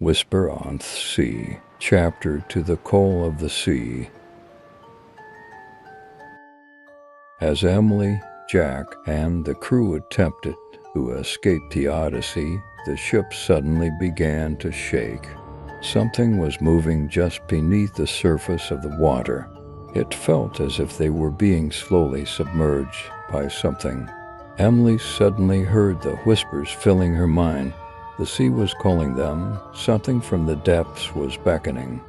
Whisper on the Sea, Chapter to the Call of the Sea. As Emily, Jack, and the crew attempted to escape the Odyssey, the ship suddenly began to shake. Something was moving just beneath the surface of the water. It felt as if they were being slowly submerged by something. Emily suddenly heard the whispers filling her mind. The sea was calling them. Something from the depths was beckoning.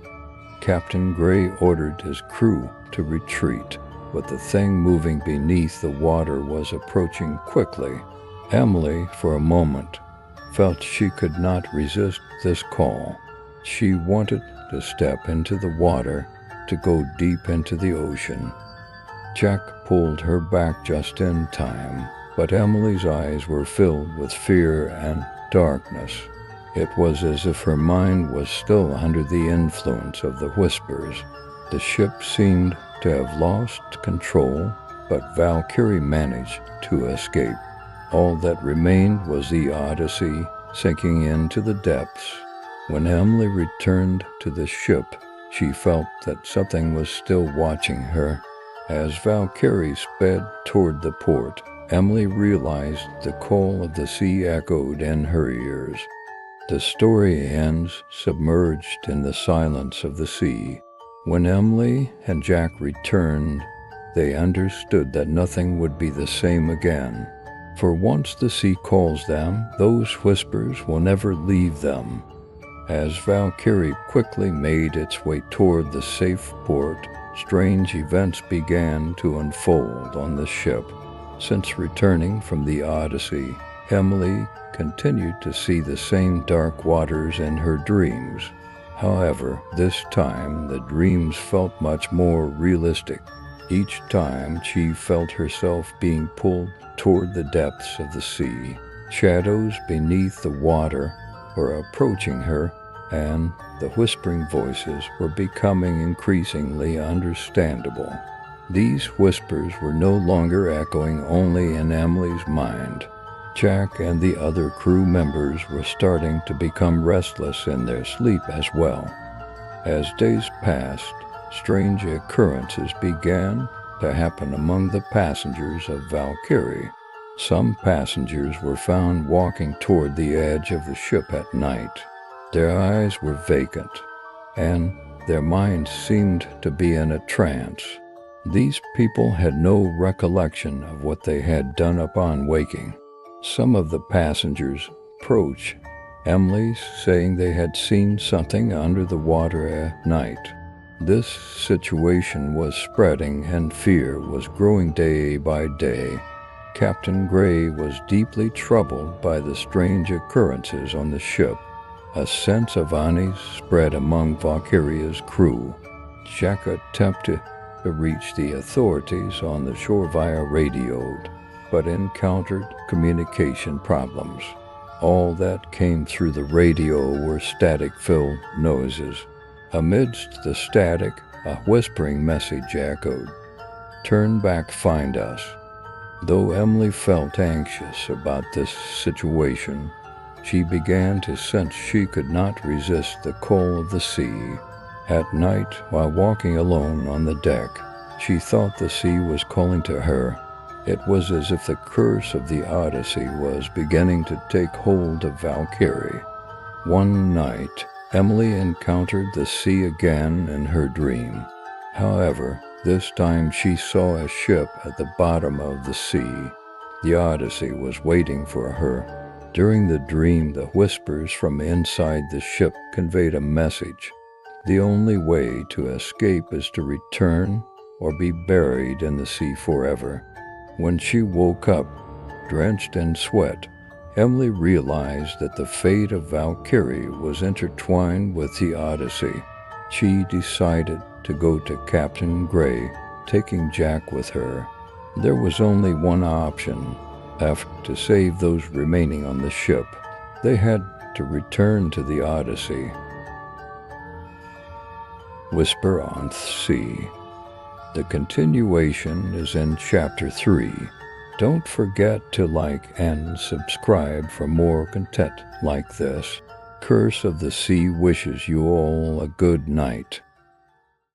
Captain Gray ordered his crew to retreat, but the thing moving beneath the water was approaching quickly. Emily, for a moment, felt she could not resist this call. She wanted to step into the water, to go deep into the ocean. Jack pulled her back just in time, but Emily's eyes were filled with fear and darkness. It was as if her mind was still under the influence of the whispers. The ship seemed to have lost control, but Valkyrie managed to escape. All that remained was the Odyssey sinking into the depths. When Emily returned to the ship, she felt that something was still watching her. As Valkyrie sped toward the port, Emily realized the call of the sea echoed in her ears. The story ends submerged in the silence of the sea. When Emily and Jack returned, they understood that nothing would be the same again. For once the sea calls them, those whispers will never leave them. As Valkyrie quickly made its way toward the safe port, strange events began to unfold on the ship. Since returning from the Odyssey, Emily continued to see the same dark waters in her dreams. However, this time the dreams felt much more realistic. Each time she felt herself being pulled toward the depths of the sea. Shadows beneath the water were approaching her, and the whispering voices were becoming increasingly understandable. These whispers were no longer echoing only in Emily's mind. Jack and the other crew members were starting to become restless in their sleep as well. As days passed, strange occurrences began to happen among the passengers of Valkyrie. Some passengers were found walking toward the edge of the ship at night. Their eyes were vacant, and their minds seemed to be in a trance. These people had no recollection of what they had done upon waking. Some of the passengers approached Emily, saying they had seen something under the water at night. This situation was spreading, and fear was growing day by day. Captain Gray was deeply troubled by the strange occurrences on the ship. A sense of unease spread among Valkyria's crew. Jack attempted to reach the authorities on the shore via radio, but encountered communication problems. All that came through the radio were static-filled noises. Amidst the static, a whispering message echoed, "Turn back, find us." Though Emily felt anxious about this situation, she began to sense she could not resist the call of the sea. At night, while walking alone on the deck, she thought the sea was calling to her. It was as if the curse of the Odyssey was beginning to take hold of Valkyrie. One night, Emily encountered the sea again in her dream. However, this time she saw a ship at the bottom of the sea. The Odyssey was waiting for her. During the dream, the whispers from inside the ship conveyed a message. The only way to escape is to return or be buried in the sea forever. When she woke up, drenched in sweat, Emily realized that the fate of Valkyrie was intertwined with the Odyssey. She decided to go to Captain Gray, taking Jack with her. There was only one option. To save those remaining on the ship, they had to return to the Odyssey. Whisper on the Sea. The continuation is in Chapter 3. Don't forget to like and subscribe for more content like this. Curse of the Sea wishes you all a good night.